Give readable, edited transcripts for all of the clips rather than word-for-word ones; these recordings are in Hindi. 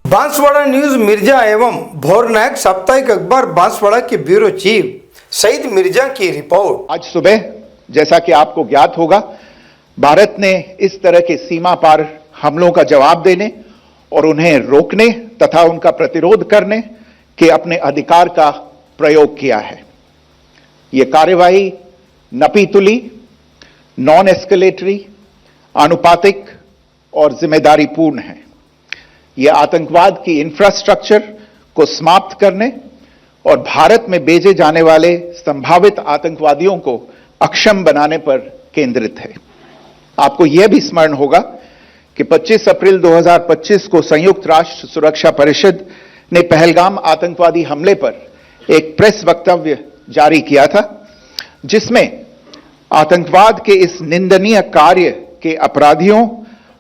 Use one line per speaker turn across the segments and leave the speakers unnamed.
बांसवाड़ा न्यूज मिर्जा एवं भोरनायक साप्ताहिक अखबार बांसवाड़ा के ब्यूरो चीफ सईद मिर्जा की रिपोर्ट।
आज सुबह जैसा कि आपको ज्ञात होगा, भारत ने इस तरह के सीमा पार हमलों का जवाब देने और उन्हें रोकने तथा उनका प्रतिरोध करने के अपने अधिकार का प्रयोग किया है। यह कार्यवाही नपीतुली, नॉन एस्केलेटरी, आनुपातिक और जिम्मेदारीपूर्ण है। यह आतंकवाद की इंफ्रास्ट्रक्चर को समाप्त करने और भारत में भेजे जाने वाले संभावित आतंकवादियों को अक्षम बनाने पर केंद्रित है। आपको यह भी स्मरण होगा कि 25 अप्रैल 2025 को संयुक्त राष्ट्र सुरक्षा परिषद ने पहलगाम आतंकवादी हमले पर एक प्रेस वक्तव्य जारी किया था, जिसमें आतंकवाद के इस निंदनीय कार्य के अपराधियों,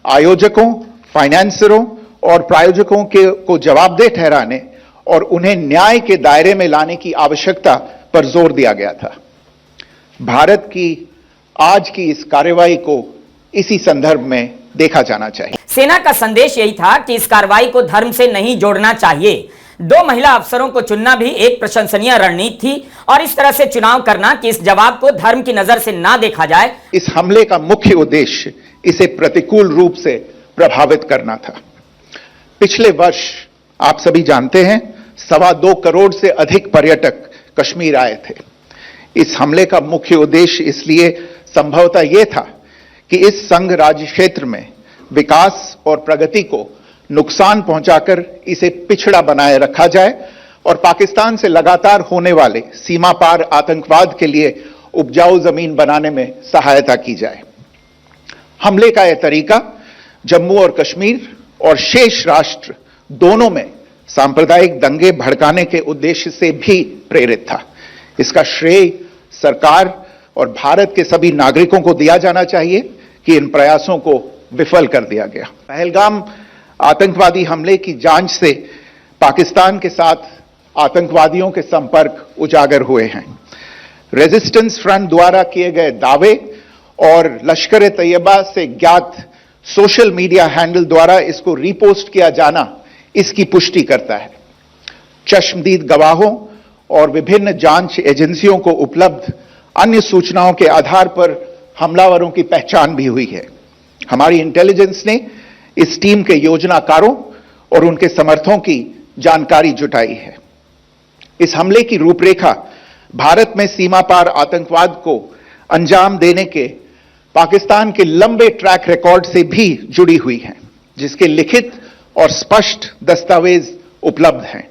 आयोजकों, फाइनेंसरों और प्रायोजकों को जवाबदेह ठहराने और उन्हें न्याय के दायरे में लाने की आवश्यकता पर जोर दिया गया था। भारत की आज की इस कार्रवाई को इसी संदर्भ में देखा जाना चाहिए।
सेना का संदेश यही था कि इस कार्रवाई को धर्म से नहीं जोड़ना चाहिए। 2 महिला अफसरों को चुनना भी एक प्रशंसनीय रणनीति थी और इस तरह से चुनाव करना कि इस जवाब को धर्म की नजर से ना देखा जाए।
इस हमले का मुख्य उद्देश्य इसे प्रतिकूल रूप से प्रभावित करना था। पिछले वर्ष आप सभी जानते हैं 2.25 करोड़ से अधिक पर्यटक कश्मीर आए थे। इस हमले का मुख्य उद्देश्य इसलिए संभवतः यह था कि इस संघ राज्य क्षेत्र में विकास और प्रगति को नुकसान पहुंचाकर इसे पिछड़ा बनाए रखा जाए और पाकिस्तान से लगातार होने वाले सीमा पार आतंकवाद के लिए उपजाऊ जमीन बनाने में सहायता की जाए। हमले का यह तरीका जम्मू और कश्मीर और शेष राष्ट्र दोनों में सांप्रदायिक दंगे भड़काने के उद्देश्य से भी प्रेरित था। इसका श्रेय सरकार और भारत के सभी नागरिकों को दिया जाना चाहिए कि इन प्रयासों को विफल कर दिया गया। पहलगाम आतंकवादी हमले की जांच से पाकिस्तान के साथ आतंकवादियों के संपर्क उजागर हुए हैं। रेजिस्टेंस फ्रंट द्वारा किए गए दावे और लश्कर-ए-तैयबा से ज्ञात सोशल मीडिया हैंडल द्वारा इसको रीपोस्ट किया जाना इसकी पुष्टि करता है। चश्मदीद गवाहों और विभिन्न जांच एजेंसियों को उपलब्ध अन्य सूचनाओं के आधार पर हमलावरों की पहचान भी हुई है। हमारी इंटेलिजेंस ने इस टीम के योजनाकारों और उनके समर्थकों की जानकारी जुटाई है। इस हमले की रूपरेखा भारत में सीमा पार आतंकवाद को अंजाम देने के पाकिस्तान के लंबे ट्रैक रिकॉर्ड से भी जुड़ी हुई है, जिसके लिखित और स्पष्ट दस्तावेज उपलब्ध हैं।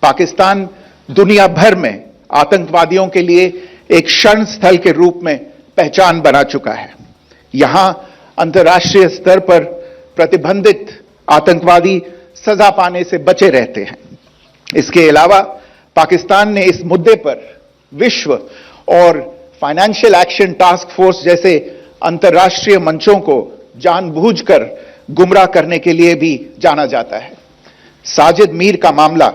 पाकिस्तान दुनिया भर में आतंकवादियों के लिए एक शरण स्थल के रूप में पहचान बना चुका है। यहां अंतर्राष्ट्रीय स्तर पर प्रतिबंधित आतंकवादी सजा पाने से बचे रहते हैं। इसके अलावा पाकिस्तान ने इस मुद्दे पर विश्व और फाइनेंशियल एक्शन टास्क फोर्स जैसे अंतर्राष्ट्रीय मंचों को जानबूझकर गुमराह करने के लिए भी जाना जाता है। साजिद मीर का मामला,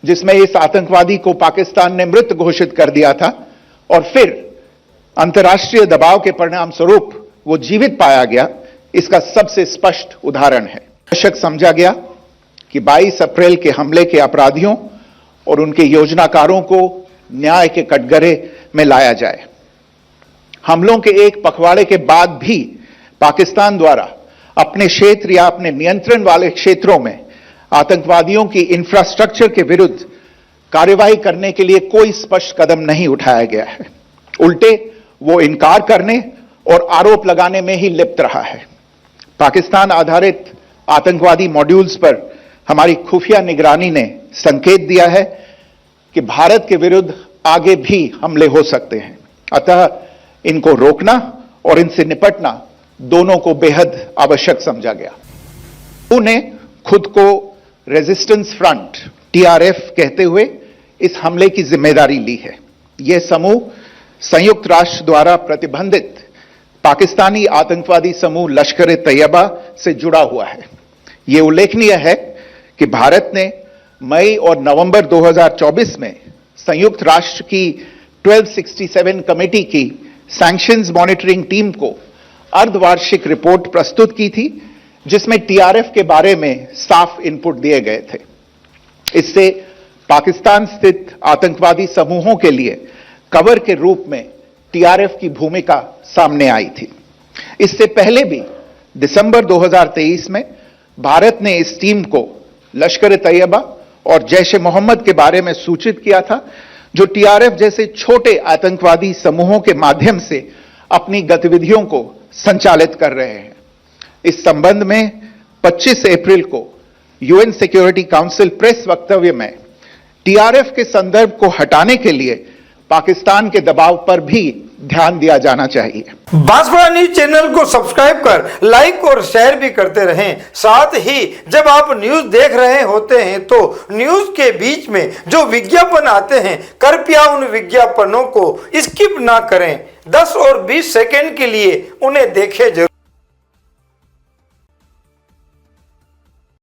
जिसमें इस आतंकवादी को पाकिस्तान ने मृत घोषित कर दिया था और फिर अंतर्राष्ट्रीय दबाव के परिणाम स्वरूप वो जीवित पाया गया, इसका सबसे स्पष्ट उदाहरण है। आवश्यक समझा गया कि 22 अप्रैल के हमले के अपराधियों और उनके योजनाकारों को न्याय के कटघरे में लाया जाए। हमलों के एक पखवाड़े के बाद भी पाकिस्तान द्वारा अपने क्षेत्र या अपने नियंत्रण वाले क्षेत्रों में आतंकवादियों की इंफ्रास्ट्रक्चर के विरुद्ध कार्रवाई करने के लिए कोई स्पष्ट कदम नहीं उठाया गया है। उल्टे वो इनकार करने और आरोप लगाने में ही लिप्त रहा है। पाकिस्तान आधारित आतंकवादी मॉड्यूल्स पर हमारी खुफिया निगरानी ने संकेत दिया है कि भारत के विरुद्ध आगे भी हमले हो सकते हैं। अतः इनको रोकना और इनसे निपटना दोनों को बेहद आवश्यक समझा गया। उन्होंने खुद को रेजिस्टेंस फ्रंट TRF कहते हुए इस हमले की जिम्मेदारी ली है। यह समूह संयुक्त राष्ट्र द्वारा प्रतिबंधित पाकिस्तानी आतंकवादी समूह लश्कर-ए-तैयबा से जुड़ा हुआ है। यह उल्लेखनीय है कि भारत ने मई और नवंबर 2024 में संयुक्त राष्ट्र की 1267 कमेटी की सैंक्शंस मॉनिटरिंग टीम को अर्धवार्षिक रिपोर्ट प्रस्तुत की थी, जिसमें टीआरएफ के बारे में साफ इनपुट दिए गए थे। इससे पाकिस्तान स्थित आतंकवादी समूहों के लिए कवर के रूप में टीआरएफ की भूमिका सामने आई थी। इससे पहले भी दिसंबर 2023 में भारत ने इस टीम को लश्कर-ए-तैयबा और जैश-ए-मोहम्मद के बारे में सूचित किया था, जो टीआरएफ जैसे छोटे आतंकवादी समूहों के माध्यम से अपनी गतिविधियों को संचालित कर रहे हैं। इस संबंध में 25 अप्रैल को यूएन सिक्योरिटी काउंसिल प्रेस वक्तव्य में टीआरएफ के संदर्भ को हटाने के लिए पाकिस्तान के दबाव पर भी ध्यान दिया जाना चाहिए।
बांसवाड़ा न्यूज चैनल को सब्सक्राइब कर लाइक और शेयर भी करते रहें। साथ ही जब आप न्यूज देख रहे होते हैं तो न्यूज के बीच में जो विज्ञापन आते हैं, कृपया उन विज्ञापनों को स्किप ना करें। 10 और 20 सेकंड के लिए उन्हें देखें जरूर।